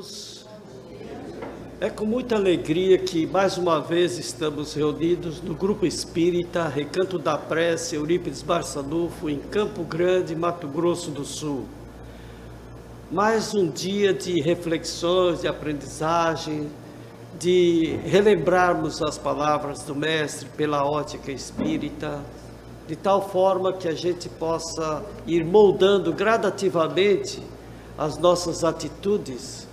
irmãos, é com muita alegria que mais uma vez estamos reunidos no Grupo Espírita Recanto da Prece Eurípides Barçanufo, em Campo Grande, Mato Grosso do Sul. Mais um dia de reflexões, de aprendizagem, de relembrarmos as palavras do Mestre pela ótica espírita, de tal forma que a gente possa ir moldando gradativamente as nossas atitudes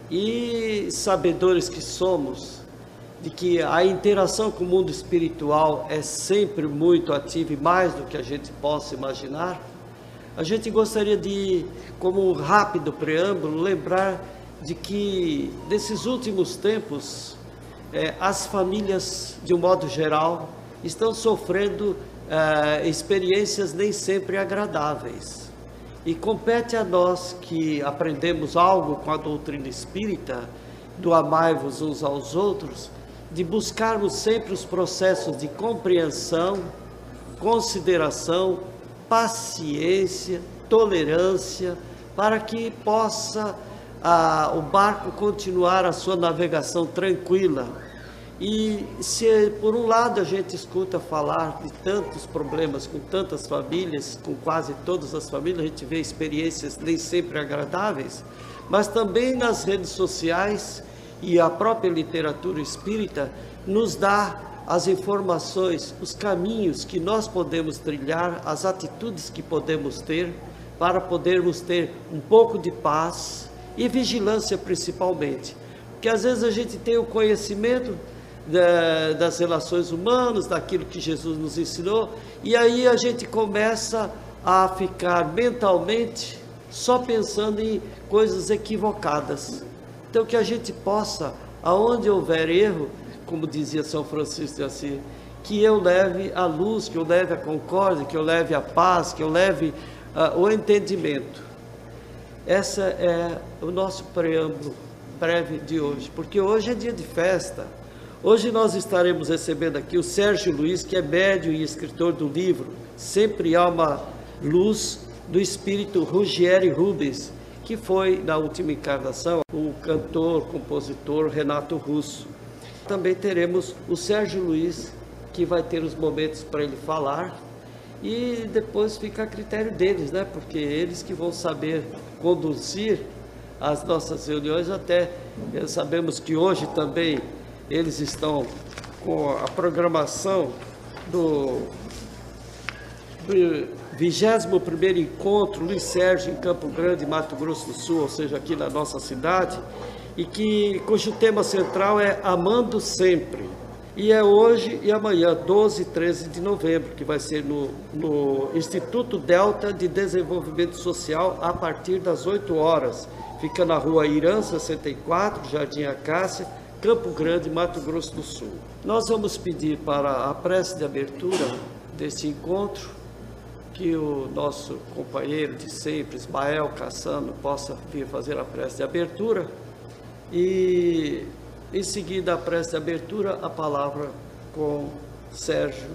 e, sabedores que somos, de que a interação com o mundo espiritual é sempre muito ativa e mais do que a gente possa imaginar, a gente gostaria de, como um rápido preâmbulo, lembrar de que, nesses últimos tempos, as famílias, de um modo geral, estão sofrendo experiências nem sempre agradáveis. E compete a nós que aprendemos algo com a doutrina espírita, do amai-vos uns aos outros, de buscarmos sempre os processos de compreensão, consideração, paciência, tolerância, para que possa o barco continuar a sua navegação tranquila. E se por um lado a gente escuta falar de tantos problemas com tantas famílias, com quase todas as famílias, a gente vê experiências nem sempre agradáveis, mas também nas redes sociais e a própria literatura espírita nos dá as informações, os caminhos que nós podemos trilhar, as atitudes que podemos ter para podermos ter um pouco de paz e vigilância principalmente. Porque às vezes a gente tem o conhecimento das relações humanas, daquilo que Jesus nos ensinou, e aí a gente começa a ficar mentalmente só pensando em coisas equivocadas. Então que a gente possa, aonde houver erro, como dizia São Francisco de Assis, que eu leve a luz, que eu leve a concórdia, que eu leve a paz, que eu leve o entendimento. Esse é o nosso preâmbulo breve de hoje, porque hoje é dia de festa. Hoje nós estaremos recebendo aqui o Sérgio Luiz, que é médium e escritor do livro Sempre Há uma Luz, do espírito Ruggieri Rubens, que foi, na última encarnação, o cantor, compositor Renato Russo. Também teremos o Sérgio Luiz, que vai ter os momentos para ele falar, e depois fica a critério deles, né? Porque eles que vão saber conduzir as nossas reuniões. Até sabemos que hoje também eles estão com a programação do 21º Encontro Luiz Sérgio em Campo Grande, Mato Grosso do Sul, ou seja, aqui na nossa cidade, e cujo tema central é Amando Sempre. E é hoje e amanhã, 12 e 13 de novembro, que vai ser no Instituto Delta de Desenvolvimento Social, a partir das 8 horas. Fica na rua Irã 64, Jardim Acácia, Campo Grande, Mato Grosso do Sul. Nós vamos pedir para a prece de abertura deste encontro, que o nosso companheiro de sempre, Ismael Cassano, possa vir fazer a prece de abertura, e em seguida a prece de abertura, a palavra com Sérgio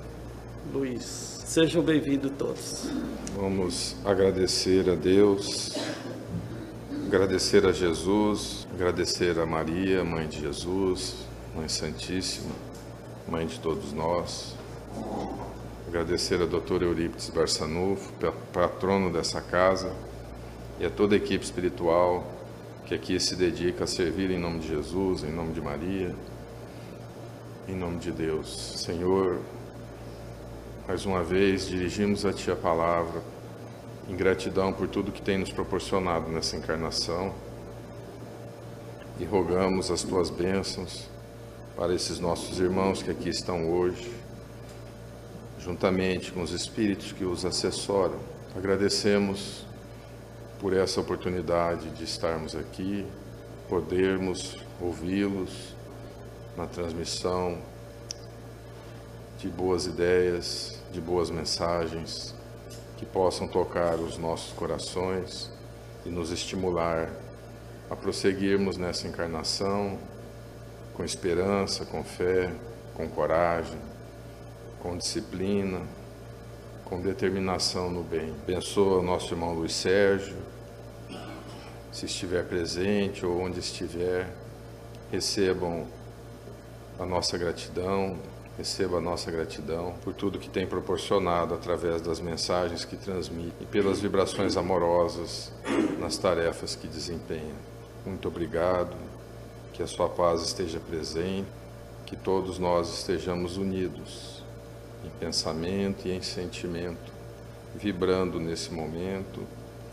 Luiz. Sejam bem-vindos todos. Vamos agradecer a Deus, agradecer a Jesus, agradecer a Maria, Mãe de Jesus, Mãe Santíssima, Mãe de todos nós. Agradecer a doutora Eurípides Barçanufo, patrono dessa casa, e a toda a equipe espiritual que aqui se dedica a servir em nome de Jesus, em nome de Maria, em nome de Deus. Senhor, mais uma vez dirigimos a Ti a palavra, em gratidão por tudo que tem nos proporcionado nessa encarnação, e rogamos as Tuas bênçãos para esses nossos irmãos que aqui estão hoje, juntamente com os espíritos que os assessoram. Agradecemos por essa oportunidade de estarmos aqui, podermos ouvi-los na transmissão de boas ideias, de boas mensagens, que possam tocar os nossos corações e nos estimular a prosseguirmos nessa encarnação com esperança, com fé, com coragem, com disciplina, com determinação no bem. Abençoa o nosso irmão Luiz Sérgio, se estiver presente ou onde estiver, recebam a nossa gratidão, receba a nossa gratidão por tudo que tem proporcionado através das mensagens que transmite e pelas vibrações amorosas nas tarefas que desempenha. Muito obrigado, que a sua paz esteja presente, que todos nós estejamos unidos em pensamento e em sentimento, vibrando nesse momento,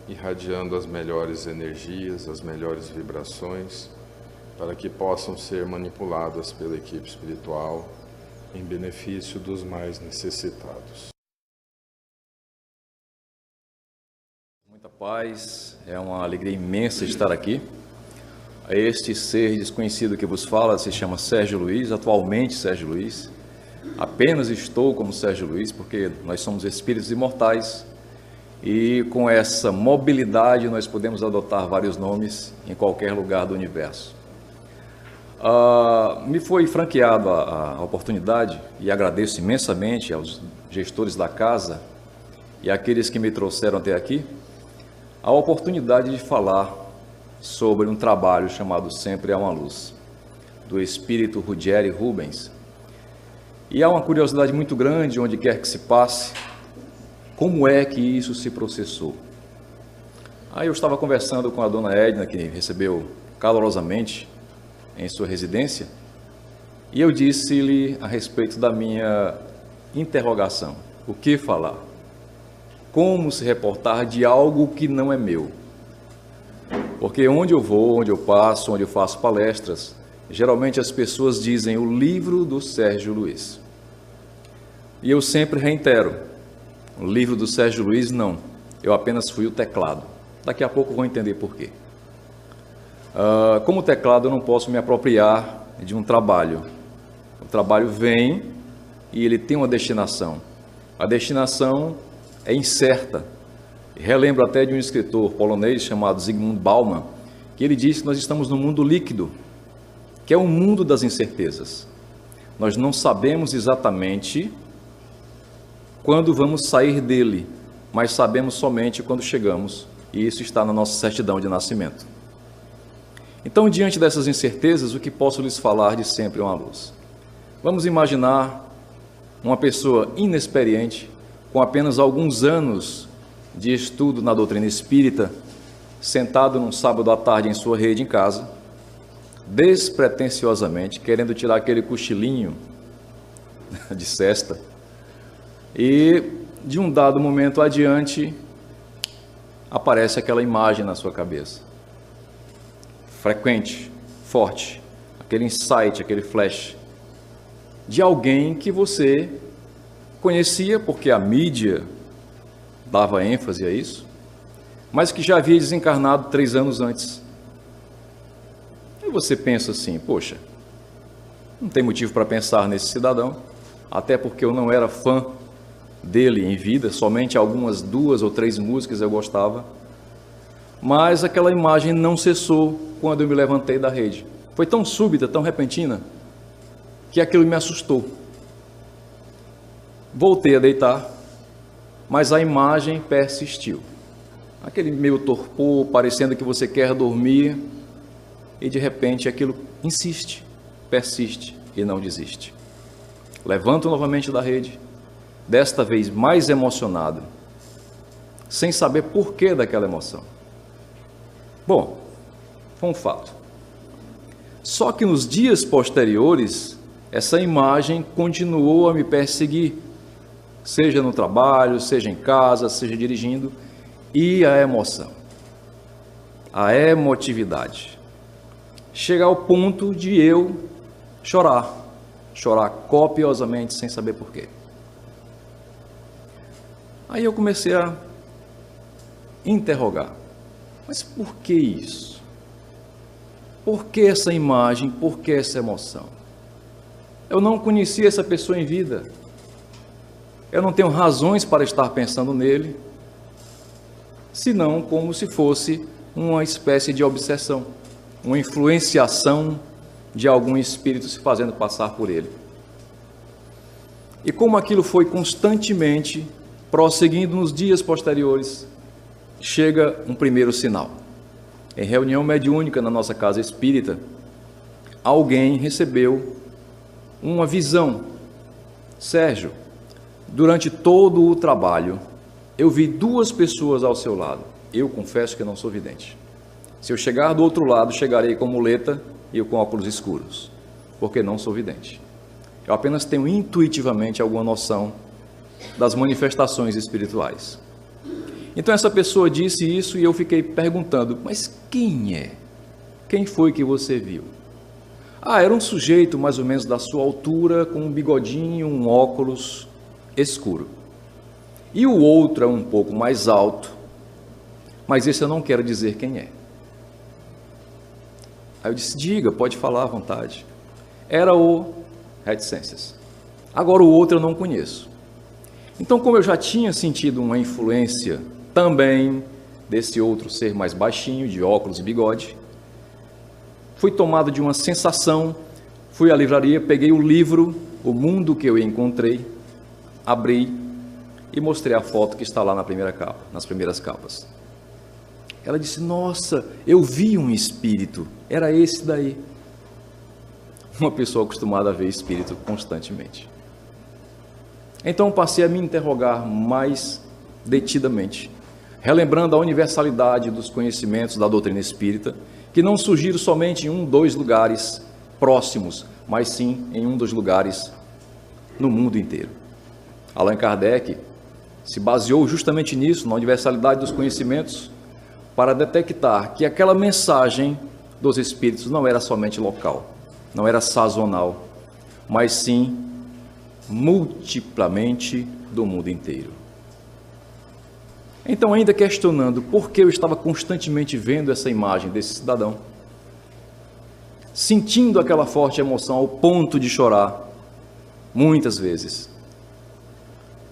irradiando as melhores energias, as melhores vibrações, para que possam ser manipuladas pela equipe espiritual em benefício dos mais necessitados. Muita paz, é uma alegria imensa estar aqui. Este ser desconhecido que vos fala se chama Sérgio Luiz, atualmente Sérgio Luiz. Apenas estou como Sérgio Luiz, porque nós somos espíritos imortais e com essa mobilidade nós podemos adotar vários nomes em qualquer lugar do universo. Me foi franqueada a oportunidade, e agradeço imensamente aos gestores da casa e àqueles que me trouxeram até aqui, a oportunidade de falar sobre um trabalho chamado Sempre Há uma Luz, do espírito Ruggieri Rubens. E há uma curiosidade muito grande, onde quer que se passe, como é que isso se processou. Aí eu estava conversando com a dona Edna, que recebeu calorosamente em sua residência, e eu disse-lhe a respeito da minha interrogação. O que falar? Como se reportar de algo que não é meu? Porque onde eu vou, onde eu passo, onde eu faço palestras, geralmente as pessoas dizem o livro do Sérgio Luiz. E eu sempre reitero, o livro do Sérgio Luiz não, eu apenas fui o teclado. Daqui a pouco vou entender por quê. Como teclado eu não posso me apropriar de um trabalho. O trabalho vem e ele tem uma destinação. A destinação é incerta. Relembro até de um escritor polonês chamado Zygmunt Bauman, que ele disse que nós estamos no mundo líquido, que é o mundo das incertezas. Nós não sabemos exatamente quando vamos sair dele, mas sabemos somente quando chegamos, e isso está na nossa certidão de nascimento. Então, diante dessas incertezas, o que posso lhes falar de Sempre uma Luz? Vamos imaginar uma pessoa inexperiente, com apenas alguns anos de estudo na doutrina espírita, sentado num sábado à tarde em sua rede em casa, despretensiosamente, querendo tirar aquele cochilinho de sesta, e de um dado momento adiante, aparece aquela imagem na sua cabeça. Frequente, forte, aquele insight, aquele flash, de alguém que você conhecia, porque a mídia dava ênfase a isso, mas que já havia desencarnado 3 anos antes. E você pensa assim, poxa, não tem motivo para pensar nesse cidadão, até porque eu não era fã dele em vida, somente algumas 2 ou 3 músicas eu gostava, mas aquela imagem não cessou quando eu me levantei da rede. Foi tão súbita, tão repentina, que aquilo me assustou. Voltei a deitar, mas a imagem persistiu. Aquele meio torpor, parecendo que você quer dormir, e de repente aquilo insiste, persiste e não desiste. Levanto novamente da rede, desta vez mais emocionado, sem saber porquê daquela emoção. Bom, foi um fato. Só que nos dias posteriores, essa imagem continuou a me perseguir, seja no trabalho, seja em casa, seja dirigindo, e a emoção, a emotividade, chega ao ponto de eu chorar copiosamente sem saber porquê. Aí eu comecei a interrogar, mas por que isso? Por que essa imagem? Por que essa emoção? Eu não conhecia essa pessoa em vida, eu não tenho razões para estar pensando nele, senão como se fosse uma espécie de obsessão, uma influenciação de algum espírito se fazendo passar por ele. E como aquilo foi constantemente prosseguindo nos dias posteriores, chega um primeiro sinal. em reunião mediúnica na nossa casa espírita, alguém recebeu uma visão. Sérgio, durante todo o trabalho, eu vi duas pessoas ao seu lado. Eu confesso que não sou vidente. Se eu chegar do outro lado, chegarei com muleta e eu com óculos escuros, porque não sou vidente. Eu apenas tenho intuitivamente alguma noção das manifestações espirituais. Então essa pessoa disse isso e eu fiquei perguntando, mas quem é? Quem foi que você viu? Ah, era um sujeito mais ou menos da sua altura, com um bigodinho, um óculos escuro. E o outro é um pouco mais alto, mas esse eu não quero dizer quem é. Aí eu disse, diga, pode falar à vontade. Era o Reticências. Agora o outro eu não conheço. Então, como eu já tinha sentido uma influência também desse outro ser mais baixinho, de óculos e bigode, fui tomado de uma sensação, fui à livraria, peguei o livro, O Mundo que eu encontrei, abri e mostrei a foto que está lá na primeira capa, nas primeiras capas. Ela disse, nossa, eu vi um espírito, era esse daí. Uma pessoa acostumada a ver espírito constantemente. Então passei a me interrogar mais detidamente, relembrando a universalidade dos conhecimentos da doutrina espírita, que não surgiram somente em dois lugares próximos, mas sim em dos lugares no mundo inteiro. Allan Kardec se baseou justamente nisso, na universalidade dos conhecimentos, para detectar que aquela mensagem dos espíritos não era somente local, não era sazonal, mas sim multiplamente do mundo inteiro. Então, ainda questionando por que eu estava constantemente vendo essa imagem desse cidadão, sentindo aquela forte emoção ao ponto de chorar, muitas vezes,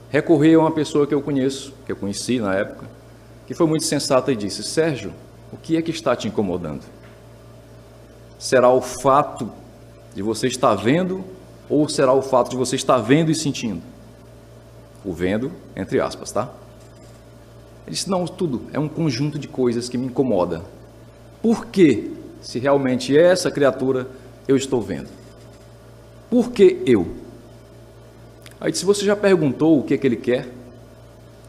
recorri a uma pessoa que eu conheço, que eu conheci na época, que foi muito sensata e disse, Sérgio, o que é que está te incomodando? Será o fato de você estar vendo ou será o fato de você estar vendo e sentindo? O vendo, entre aspas, tá? Ele disse, não, tudo, é um conjunto de coisas que me incomoda. Por que, se realmente é essa criatura, eu estou vendo? Por que eu? Aí disse, você já perguntou o que é que ele quer?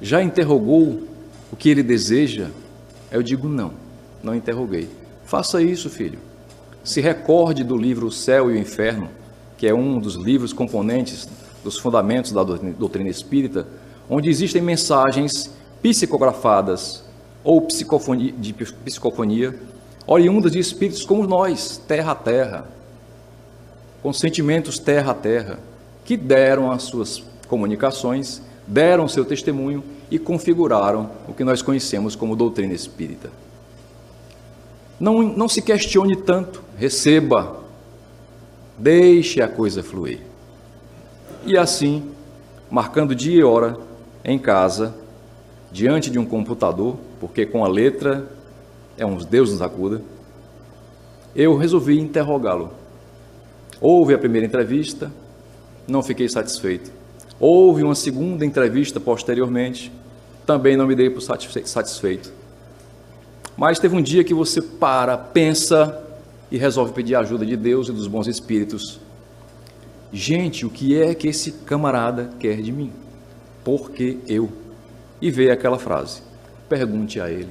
Já interrogou o que ele deseja? Eu digo, não interroguei. Faça isso, filho. Se recorde do livro O Céu e o Inferno, que é um dos livros componentes dos fundamentos da doutrina espírita, onde existem mensagens psicografadas ou psicofonia, oriundas de espíritos como nós, terra a terra, com sentimentos terra a terra, que deram as suas comunicações, deram seu testemunho e configuraram o que nós conhecemos como doutrina espírita. Não se questione tanto, receba, deixe a coisa fluir. E assim, marcando dia e hora em casa, diante de um computador, porque com a letra é um Deus nos acuda, eu resolvi interrogá-lo. Houve a primeira entrevista, não fiquei satisfeito. Houve uma segunda entrevista posteriormente, também não me dei por satisfeito. Mas teve um dia que você pensa e resolve pedir a ajuda de Deus e dos bons espíritos. Gente, o que é que esse camarada quer de mim? Por que eu? E veio aquela frase, pergunte a ele.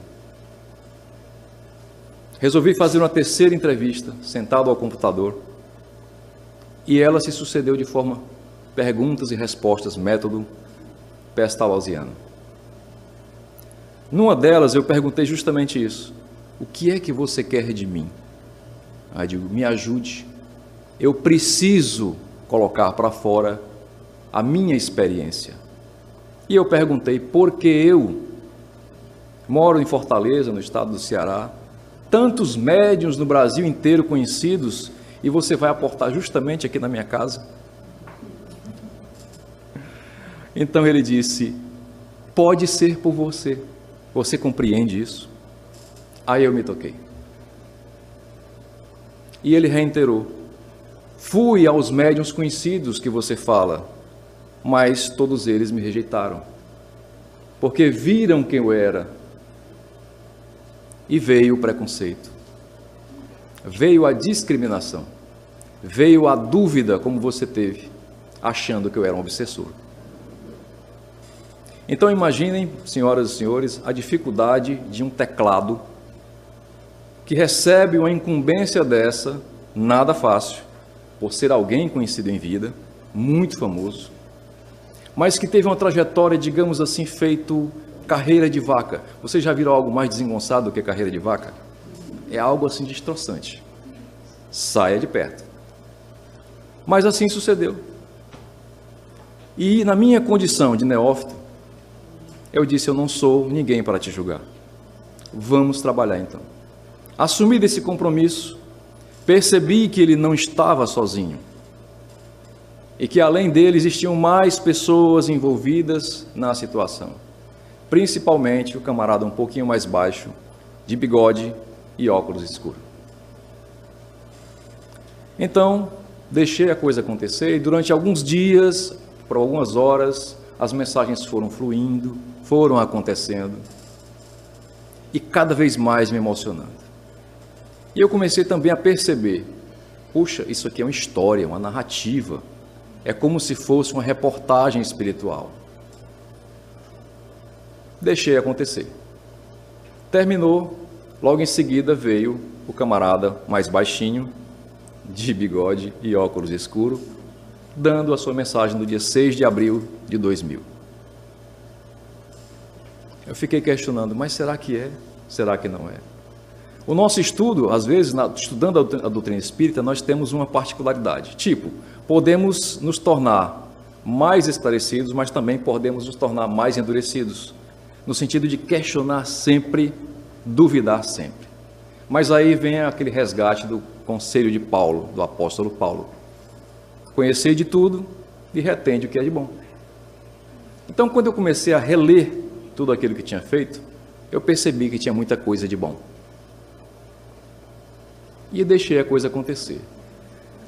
Resolvi fazer uma terceira entrevista, sentado ao computador, e ela se sucedeu de forma perguntas e respostas, método pestalozziano. Numa delas eu perguntei justamente isso, o que é que você quer de mim? Aí eu digo, me ajude, eu preciso colocar para fora a minha experiência. E eu perguntei, por que eu moro em Fortaleza, no estado do Ceará, tantos médiuns no Brasil inteiro conhecidos, e você vai aportar justamente aqui na minha casa? Então ele disse, pode ser por você, você compreende isso? Aí eu me toquei. E ele reiterou, fui aos médiuns conhecidos que você fala, mas todos eles me rejeitaram, porque viram quem eu era, E veio o preconceito, veio a discriminação, veio a dúvida como você teve, achando que eu era um obsessor. Então imaginem, senhoras e senhores, a dificuldade de um teclado que recebe uma incumbência dessa, nada fácil, por ser alguém conhecido em vida, muito famoso, mas que teve uma trajetória, digamos assim, feito carreira de vaca. Vocês já viram algo mais desengonçado do que carreira de vaca? É algo assim destroçante. Saia de perto. Mas assim sucedeu. E na minha condição de neófito, eu disse: eu não sou ninguém para te julgar. Vamos trabalhar então. Assumi esse compromisso, percebi que ele não estava sozinho e que além dele existiam mais pessoas envolvidas na situação, principalmente o camarada um pouquinho mais baixo, de bigode e óculos escuros. Então, deixei a coisa acontecer e durante alguns dias, por algumas horas, as mensagens foram fluindo, foram acontecendo e cada vez mais me emocionando. E eu comecei também a perceber, puxa, isso aqui é uma história, uma narrativa, é como se fosse uma reportagem espiritual. Deixei acontecer. Terminou, logo em seguida veio o camarada mais baixinho, de bigode e óculos escuros, dando a sua mensagem no dia 6 de abril de 2000. Eu fiquei questionando, mas será que é? Será que não é? O nosso estudo, às vezes, estudando a doutrina espírita, nós temos uma particularidade. Tipo, podemos nos tornar mais esclarecidos, mas também podemos nos tornar mais endurecidos, no sentido de questionar sempre, duvidar sempre. Mas aí vem aquele resgate do conselho de Paulo, do apóstolo Paulo. Conhecer de tudo e retende o que é de bom. Então, quando eu comecei a reler tudo aquilo que tinha feito, eu percebi que tinha muita coisa de bom. E deixei a coisa acontecer.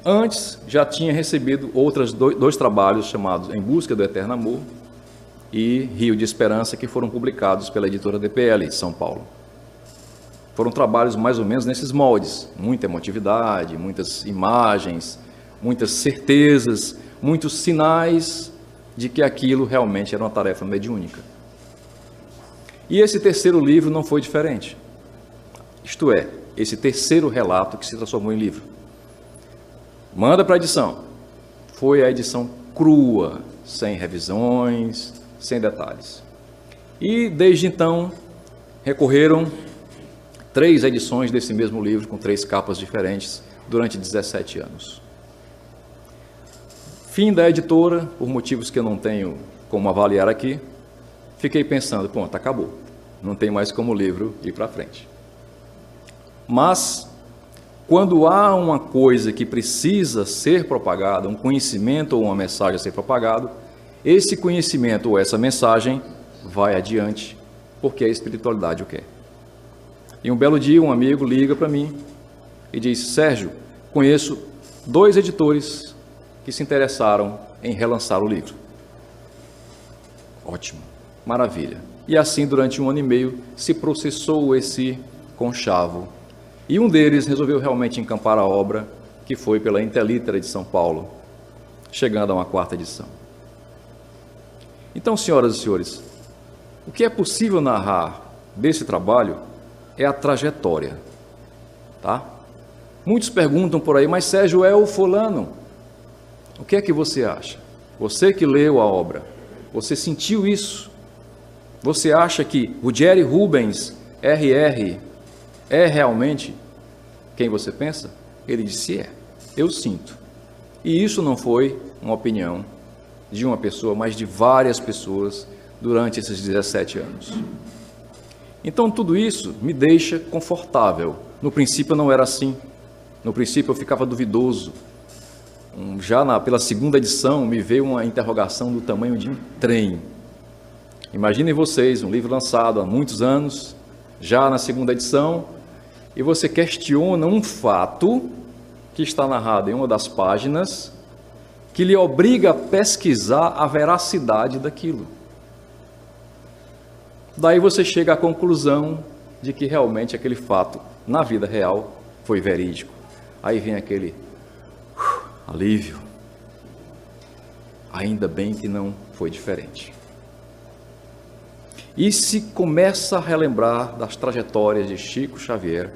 Antes, já tinha recebido outros dois trabalhos chamados Em Busca do Eterno Amor e Rio de Esperança, que foram publicados pela editora DPL de São Paulo. Foram trabalhos mais ou menos nesses moldes, muita emotividade, muitas imagens, muitas certezas, muitos sinais de que aquilo realmente era uma tarefa mediúnica. E esse terceiro livro não foi diferente. Isto é, esse terceiro relato que se transformou em livro. Manda para a edição. Foi a edição crua, sem revisões, sem detalhes. E desde então recorreram 3 edições desse mesmo livro, com 3 capas diferentes, durante 17 anos. Fim da editora, por motivos que eu não tenho como avaliar aqui, fiquei pensando, pronto, acabou. Não tem mais como o livro ir para frente. Mas, quando há uma coisa que precisa ser propagada, um conhecimento ou uma mensagem a ser propagado, esse conhecimento ou essa mensagem vai adiante, porque a espiritualidade o quer. E um belo dia, um amigo liga para mim e diz: Sérgio, conheço 2 editores que se interessaram em relançar o livro. Ótimo, maravilha. E assim, durante 1 ano e meio, se processou esse conchavo. E um deles resolveu realmente encampar a obra, que foi pela Intelitera de São Paulo, chegando a uma 4ª edição. Então, senhoras e senhores, o que é possível narrar desse trabalho é a trajetória, tá? Muitos perguntam por aí, mas Sérgio, é o fulano? O que é que você acha? Você que leu a obra, você sentiu isso? Você acha que o Jerry Rubens, RR, é realmente quem você pensa? Ele disse: é, eu sinto. E isso não foi uma opinião de uma pessoa, mas de várias pessoas durante esses 17 anos. Então tudo isso me deixa confortável. No princípio não era assim. No princípio eu ficava duvidoso. Já pela 2ª edição me veio uma interrogação do tamanho de um trem. Imaginem vocês, um livro lançado há muitos anos, já na 2ª edição, e você questiona um fato que está narrado em uma das páginas, que lhe obriga a pesquisar a veracidade daquilo. Daí você chega à conclusão de que realmente aquele fato, na vida real, foi verídico. Aí vem aquele alívio. Ainda bem que não foi diferente. E se começa a relembrar das trajetórias de Chico Xavier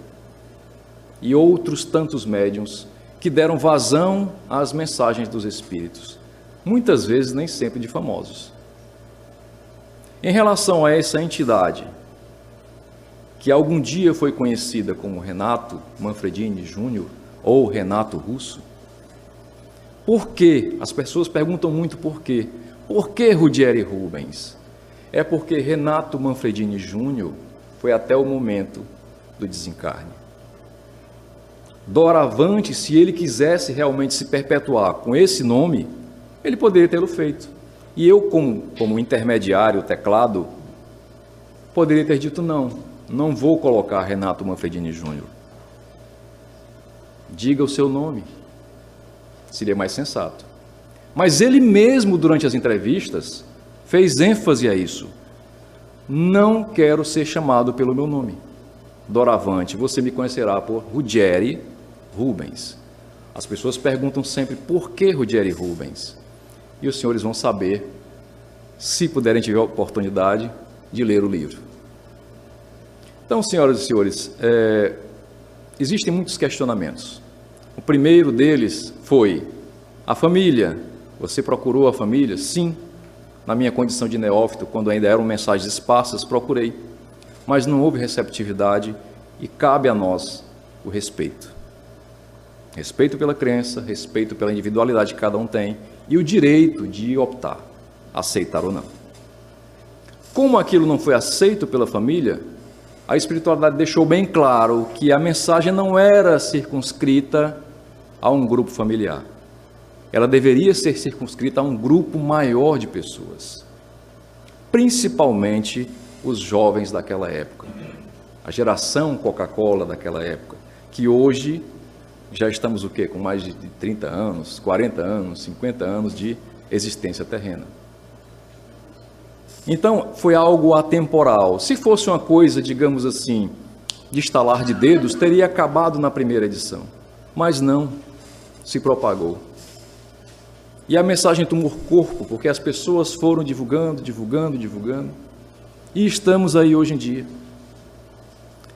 e outros tantos médiuns que deram vazão às mensagens dos Espíritos, muitas vezes nem sempre de famosos. Em relação a essa entidade, que algum dia foi conhecida como Renato Manfredini Júnior ou Renato Russo, por quê? As pessoas perguntam muito por quê. Por que Ruggeri Rubens? É porque Renato Manfredini Júnior foi até o momento do desencarne. Doravante, se ele quisesse realmente se perpetuar com esse nome, ele poderia tê-lo feito. E eu, como intermediário, teclado, poderia ter dito não vou colocar Renato Manfredini Júnior. Diga o seu nome. Seria mais sensato. Mas ele mesmo, durante as entrevistas, fez ênfase a isso. Não quero ser chamado pelo meu nome. Doravante, você me conhecerá por Ruggeri Rubens. As pessoas perguntam sempre por que Ruggeri Rubens? E os senhores vão saber, se puderem tiver a oportunidade, de ler o livro. Então, senhoras e senhores, existem muitos questionamentos. O primeiro deles foi a família. Você procurou a família? Sim. Na minha condição de neófito, quando ainda eram mensagens esparsas, procurei. Mas não houve receptividade e cabe a nós o respeito. Respeito pela crença, respeito pela individualidade que cada um tem e o direito de optar, aceitar ou não. Como aquilo não foi aceito pela família, a espiritualidade deixou bem claro que a mensagem não era circunscrita a um grupo familiar. Ela deveria ser circunscrita a um grupo maior de pessoas, principalmente os jovens daquela época, a geração Coca-Cola daquela época, que hoje já estamos com mais de 30 anos, 40 anos, 50 anos de existência terrena. Então, foi algo atemporal. Se fosse uma coisa, digamos assim, de estalar de dedos, teria acabado na primeira edição. Mas não, se propagou. E a mensagem tomou corpo, porque as pessoas foram divulgando, e estamos aí hoje em dia.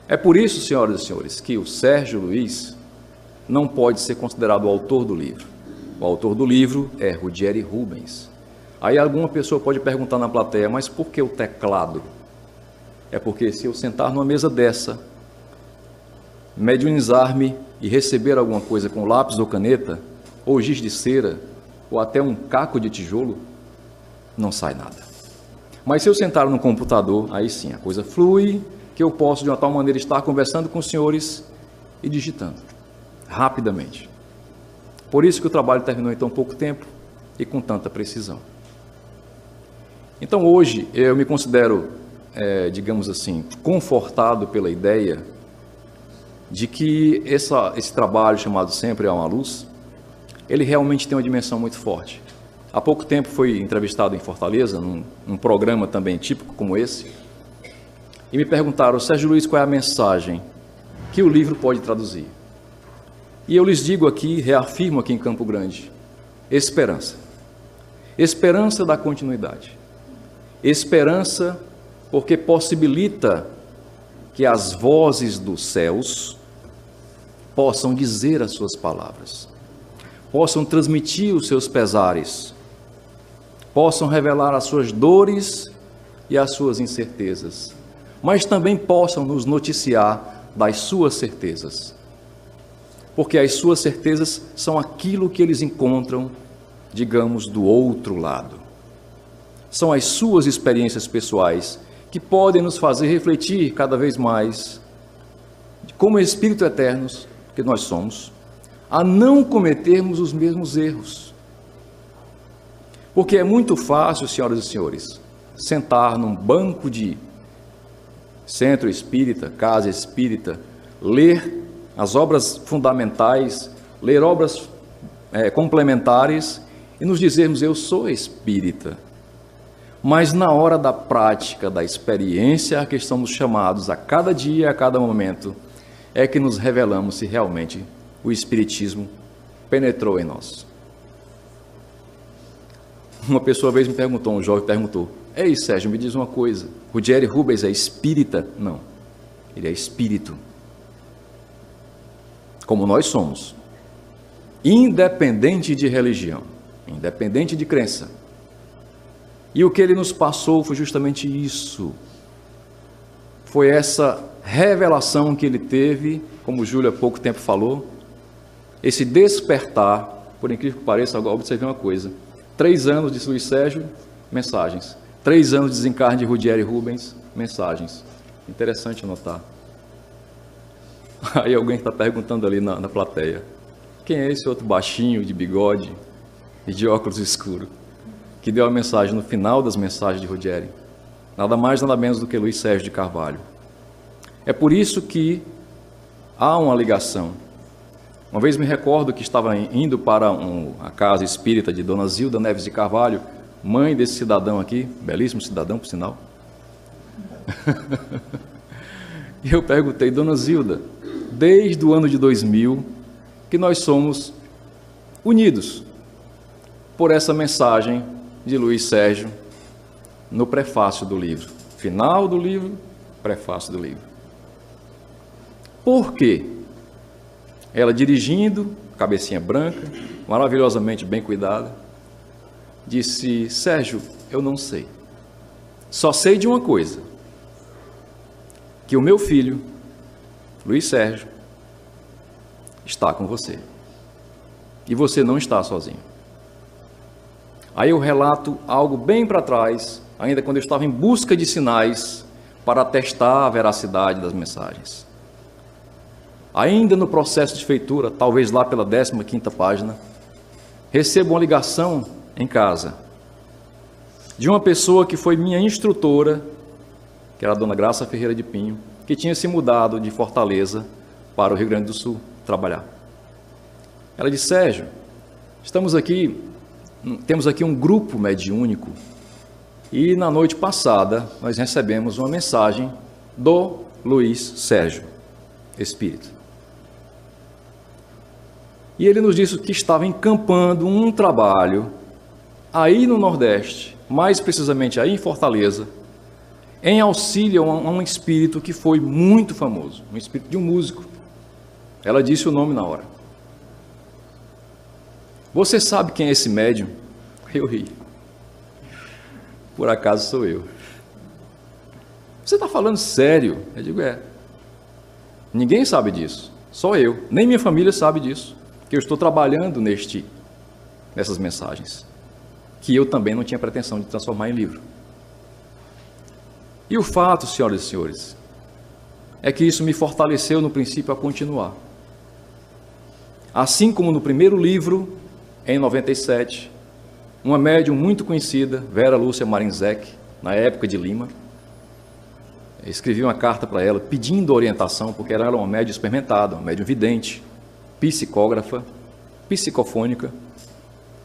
É por isso, senhoras e senhores, que o Sérgio Luiz não pode ser considerado o autor do livro. O autor do livro é Ruggeri Rubens. Aí alguma pessoa pode perguntar na plateia, mas por que o teclado? É porque se eu sentar numa mesa dessa, mediunizar-me e receber alguma coisa com lápis ou caneta, ou giz de cera, ou até um caco de tijolo, não sai nada. Mas se eu sentar no computador, aí sim, a coisa flui, que eu posso de uma tal maneira estar conversando com os senhores e digitando, rapidamente. Por isso que o trabalho terminou em tão pouco tempo e com tanta precisão. Então hoje eu me considero, digamos assim, confortado pela ideia de que esse trabalho chamado Sempre Há uma Luz, ele realmente tem uma dimensão muito forte. Há pouco tempo fui entrevistado em Fortaleza, num programa também típico como esse, e me perguntaram, Sérgio Luiz, qual é a mensagem que o livro pode traduzir? E eu lhes digo aqui, reafirmo aqui em Campo Grande, esperança. Esperança da continuidade. Esperança porque possibilita que as vozes dos céus possam dizer as suas palavras, possam transmitir os seus pesares, possam revelar as suas dores e as suas incertezas, mas também possam nos noticiar das suas certezas, porque as suas certezas são aquilo que eles encontram, digamos, do outro lado. São as suas experiências pessoais que podem nos fazer refletir cada vez mais, como espírito eternos que nós somos, a não cometermos os mesmos erros. Porque é muito fácil, senhoras e senhores, sentar num banco de centro espírita, casa espírita, ler as obras fundamentais, ler obras complementares e nos dizermos, eu sou espírita. Mas na hora da prática, da experiência a que estamos chamados a cada dia, a cada momento, é que nos revelamos se realmente o Espiritismo penetrou em nós. Uma pessoa uma vez me perguntou, um jovem perguntou: ei, Sérgio, me diz uma coisa, Rogério Rubens é espírita? Não, ele é espírito, como nós somos, independente de religião, independente de crença. E o que ele nos passou foi justamente isso, foi essa revelação que ele teve, como o Júlio há pouco tempo falou, esse despertar. Por incrível que pareça, agora observei uma coisa: 3 anos de Luiz Sérgio, mensagens. 3 anos de desencarne de Rogério Rubens, mensagens. Interessante notar. Aí alguém está perguntando ali na plateia: quem é esse outro baixinho, de bigode e de óculos escuros, que deu a mensagem no final das mensagens de Rogério? Nada mais, nada menos do que Luiz Sérgio de Carvalho. É por isso que há uma ligação. Uma vez me recordo que estava indo para a casa espírita de Dona Zilda Neves de Carvalho, mãe desse cidadão aqui, belíssimo cidadão, por sinal. E eu perguntei: Dona Zilda, desde o ano de 2000 que nós somos unidos por essa mensagem de Luiz Sérgio no prefácio do livro, final do livro, prefácio do livro. Por quê? Ela dirigindo, cabecinha branca, maravilhosamente bem cuidada, disse: Sérgio, eu não sei. Só sei de uma coisa, que o meu filho, Luiz Sérgio, está com você. E você não está sozinho. Aí eu relato algo bem para trás, ainda quando eu estava em busca de sinais para testar a veracidade das mensagens. Ainda no processo de feitura, talvez lá pela 15ª página, recebo uma ligação em casa de uma pessoa que foi minha instrutora, que era a dona Graça Ferreira de Pinho, que tinha se mudado de Fortaleza para o Rio Grande do Sul trabalhar. Ela disse: Sérgio, temos aqui um grupo mediúnico e na noite passada nós recebemos uma mensagem do Luiz Sérgio, espírito. E ele nos disse que estava encampando um trabalho aí no Nordeste, mais precisamente aí em Fortaleza, em auxílio a um espírito que foi muito famoso, um espírito de um músico. Ela disse o nome na hora. Você sabe quem é esse médium? Eu ri. Por acaso sou eu. Você está falando sério? Eu digo: é. Ninguém sabe disso, só eu. Nem minha família sabe disso, que eu estou trabalhando nessas mensagens, que eu também não tinha pretensão de transformar em livro. E o fato, senhoras e senhores, é que isso me fortaleceu no princípio a continuar. Assim como no primeiro livro, em 97, uma médium muito conhecida, Vera Lúcia Marinzec, na época de Lima, escrevi uma carta para ela pedindo orientação, porque ela era uma médium experimentada, uma médium vidente, psicógrafa, psicofônica,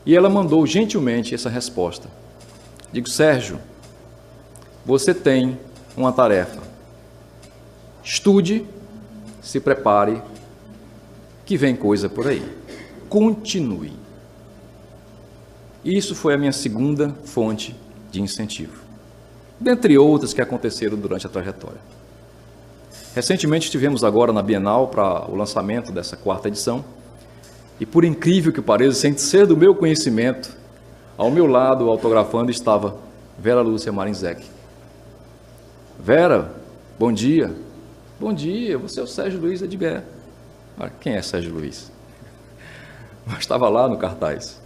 e ela mandou gentilmente essa resposta. Digo: Sérgio, você tem uma tarefa. Estude, se prepare, que vem coisa por aí. Continue. Isso foi a minha segunda fonte de incentivo, dentre outras que aconteceram durante a trajetória. Recentemente estivemos agora na Bienal para o lançamento dessa 4ª edição, e por incrível que pareça, sem ser do meu conhecimento, ao meu lado, autografando, estava Vera Lúcia Marinzec. Vera, bom dia. Bom dia, você é o Sérgio Luiz Edguer. Quem é Sérgio Luiz? Mas estava lá no cartaz.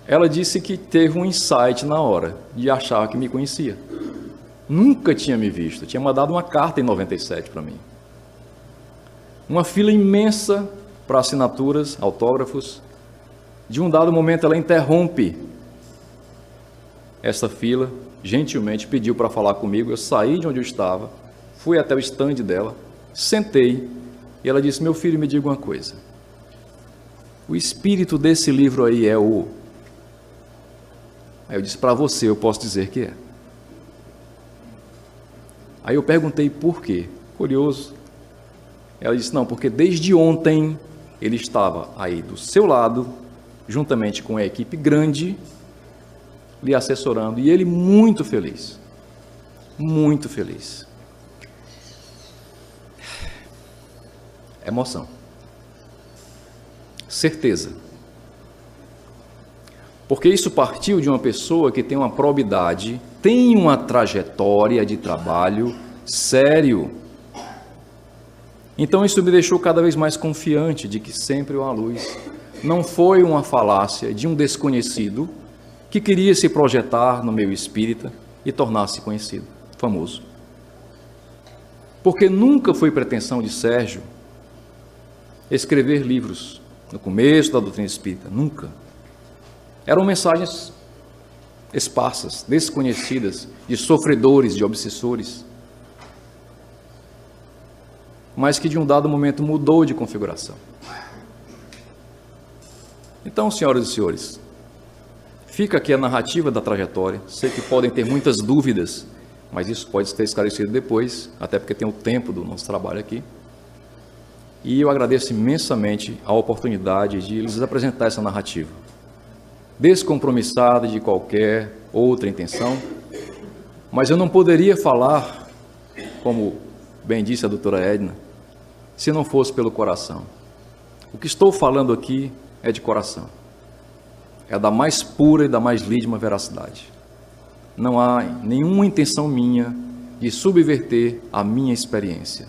Ela disse que teve um insight na hora de achar que me conhecia. Nunca tinha me visto, tinha mandado uma carta em 97 para mim. Uma fila imensa para assinaturas, autógrafos. De um dado momento ela interrompe essa fila, gentilmente pediu para falar comigo. Eu saí de onde eu estava, fui até o stand dela, sentei e ela disse: meu filho, me diga uma coisa, o espírito desse livro aí é o... Aí eu disse, para você eu posso dizer que é. Aí eu perguntei por quê, curioso. Ela disse, não, porque desde ontem ele estava aí do seu lado, juntamente com a equipe grande, lhe assessorando, e ele muito feliz, muito feliz. Emoção. Certeza. Porque isso partiu de uma pessoa que tem uma probidade, tem uma trajetória de trabalho sério. Então isso me deixou cada vez mais confiante de que sempre há luz. Não foi uma falácia de um desconhecido que queria se projetar no meio espírita e tornar-se conhecido, famoso. Porque nunca foi pretensão de Sérgio escrever livros no começo da doutrina espírita, nunca. Eram mensagens esparsas, desconhecidas, de sofredores, de obsessores, mas que de um dado momento mudou de configuração. Então, senhoras e senhores, fica aqui a narrativa da trajetória. Sei que podem ter muitas dúvidas, mas isso pode ser esclarecido depois, até porque tem o tempo do nosso trabalho aqui. E eu agradeço imensamente a oportunidade de lhes apresentar essa narrativa, descompromissada de qualquer outra intenção, mas eu não poderia falar, como bem disse a doutora Edna, se não fosse pelo coração. O que estou falando aqui é de coração, é da mais pura e da mais lídima veracidade. Não há nenhuma intenção minha de subverter a minha experiência,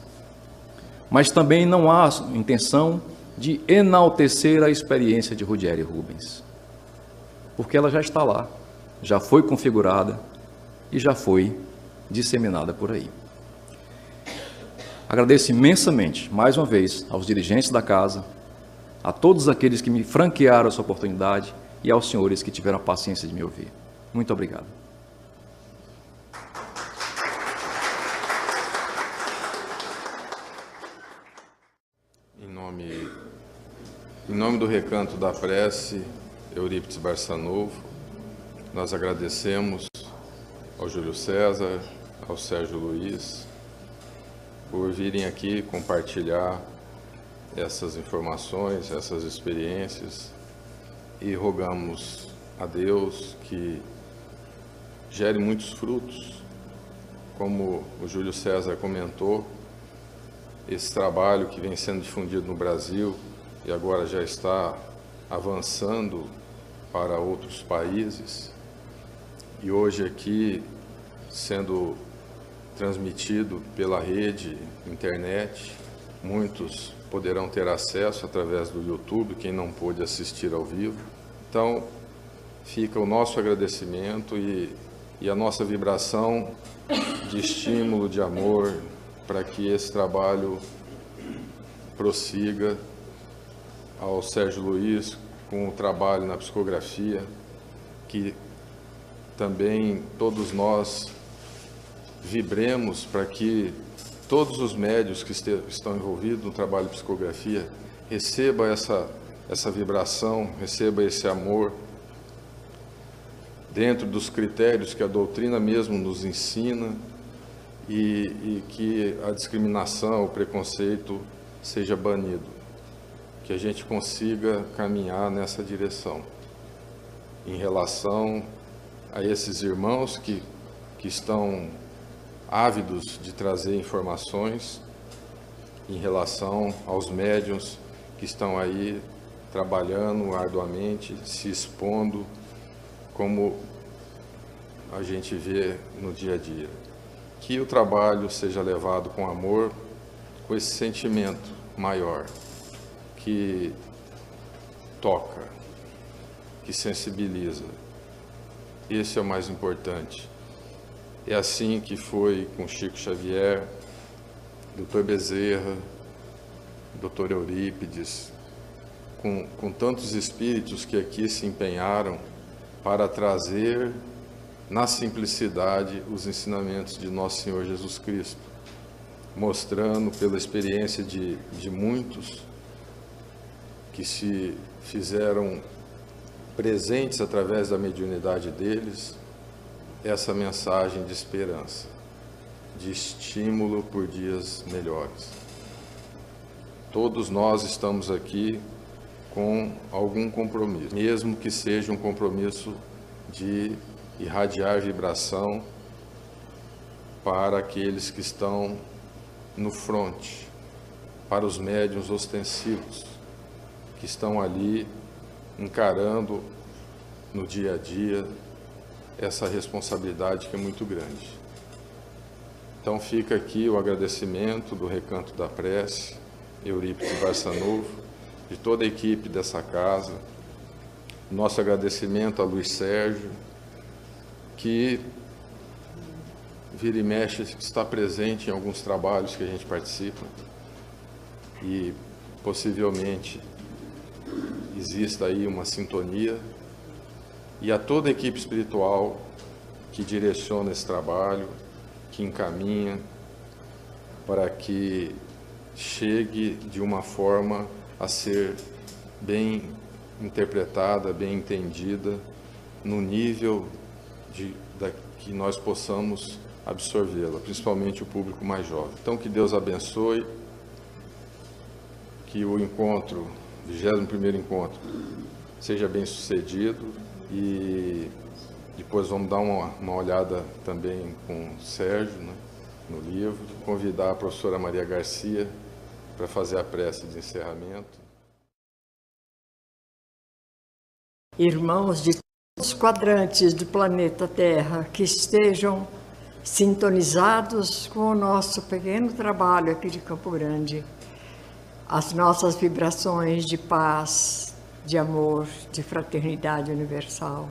mas também não há intenção de enaltecer a experiência de Rogério Rubens, porque ela já está lá, já foi configurada e já foi disseminada por aí. Agradeço imensamente, mais uma vez, aos dirigentes da casa, a todos aqueles que me franquearam essa oportunidade e aos senhores que tiveram a paciência de me ouvir. Muito obrigado. Em nome do Recanto da Prece, Eurípides Barçanufo, nós agradecemos ao Júlio César, ao Sérgio Luiz, por virem aqui compartilhar essas informações, essas experiências, e rogamos a Deus que gere muitos frutos. Como o Júlio César comentou, esse trabalho que vem sendo difundido no Brasil e agora já está avançando para outros países, e hoje aqui sendo transmitido pela rede, internet, muitos poderão ter acesso através do YouTube, quem não pôde assistir ao vivo. Então, fica o nosso agradecimento e a nossa vibração de estímulo, de amor, para que esse trabalho prossiga, ao Sérgio Luiz com o trabalho na psicografia, que também todos nós vibremos para que todos os médios que estão envolvidos no trabalho de psicografia recebam essa vibração, recebam esse amor, dentro dos critérios que a doutrina mesmo nos ensina, e que a discriminação, o preconceito seja banido, que a gente consiga caminhar nessa direção, em relação a esses irmãos que estão ávidos de trazer informações, em relação aos médiuns que estão aí trabalhando arduamente, se expondo, como a gente vê no dia a dia. Que o trabalho seja levado com amor, com esse sentimento maior, que toca, que sensibiliza. Esse é o mais importante. É assim que foi com Chico Xavier, Dr. Bezerra, Dr. Eurípides, com tantos espíritos que aqui se empenharam para trazer na simplicidade os ensinamentos de Nosso Senhor Jesus Cristo, mostrando pela experiência de muitos que se fizeram presentes através da mediunidade deles, essa mensagem de esperança, de estímulo por dias melhores. Todos nós estamos aqui com algum compromisso, mesmo que seja um compromisso de irradiar vibração para aqueles que estão no fronte, para os médiuns ostensivos, que estão ali encarando no dia a dia essa responsabilidade que é muito grande. Então fica aqui o agradecimento do Recanto da Prece, Eurípides Barçanufo, de toda a equipe dessa casa, nosso agradecimento a Luiz Sérgio, que vira e mexe está presente em alguns trabalhos que a gente participa e possivelmente exista aí uma sintonia, e a toda a equipe espiritual que direciona esse trabalho, que encaminha para que chegue de uma forma a ser bem interpretada, bem entendida, no nível que nós possamos absorvê-la, principalmente o público mais jovem. Então, que Deus abençoe, que o encontro, 21º encontro, seja bem sucedido, e depois vamos dar uma olhada também com o Sérgio, né, no livro, convidar a professora Maria Garcia para fazer a prece de encerramento. Irmãos de todos os quadrantes do planeta Terra que estejam sintonizados com o nosso pequeno trabalho aqui de Campo Grande, as nossas vibrações de paz, de amor, de fraternidade universal.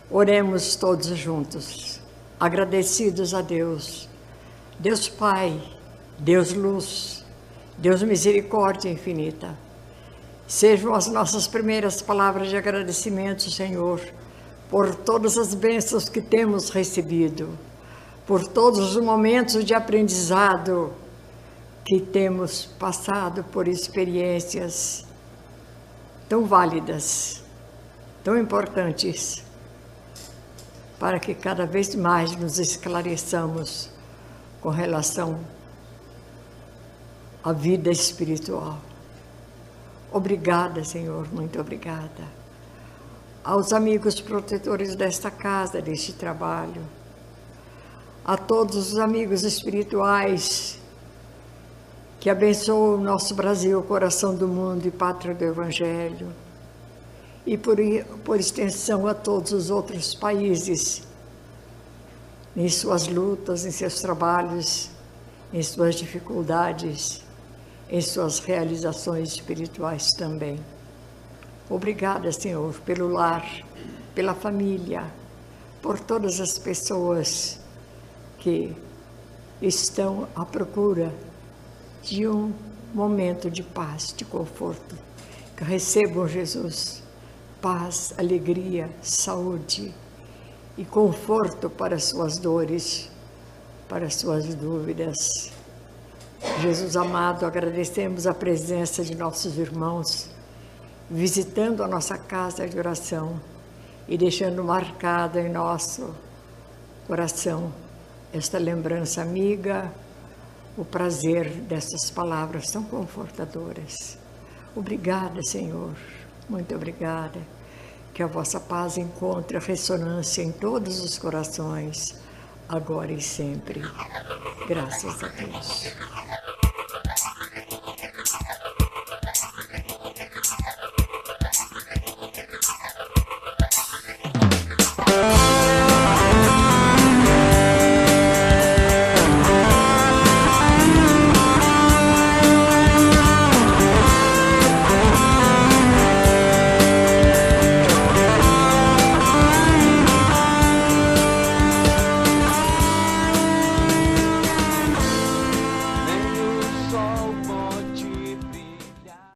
Oremos todos juntos, agradecidos a Deus, Deus Pai, Deus Luz, Deus Misericórdia Infinita. Sejam as nossas primeiras palavras de agradecimento, Senhor, por todas as bênçãos que temos recebido, por todos os momentos de aprendizado que temos passado, por experiências tão válidas, tão importantes, para que cada vez mais nos esclareçamos com relação à vida espiritual. Obrigada, Senhor, muito obrigada. Aos amigos protetores desta casa, deste trabalho, a todos os amigos espirituais que abençoam o nosso Brasil, coração do mundo e pátria do Evangelho, e por extensão a todos os outros países, em suas lutas, em seus trabalhos, em suas dificuldades, em suas realizações espirituais também. Obrigada, Senhor, pelo lar, pela família, por todas as pessoas que estão à procura de um momento de paz, de conforto. Que recebam, Jesus, paz, alegria, saúde e conforto para suas dores, para suas dúvidas. Jesus amado, agradecemos a presença de nossos irmãos, visitando a nossa casa de oração e deixando marcada em nosso coração esta lembrança amiga, o prazer dessas palavras tão confortadoras. Obrigada, Senhor, muito obrigada. Que a vossa paz encontre ressonância em todos os corações, agora e sempre. Graças a Deus.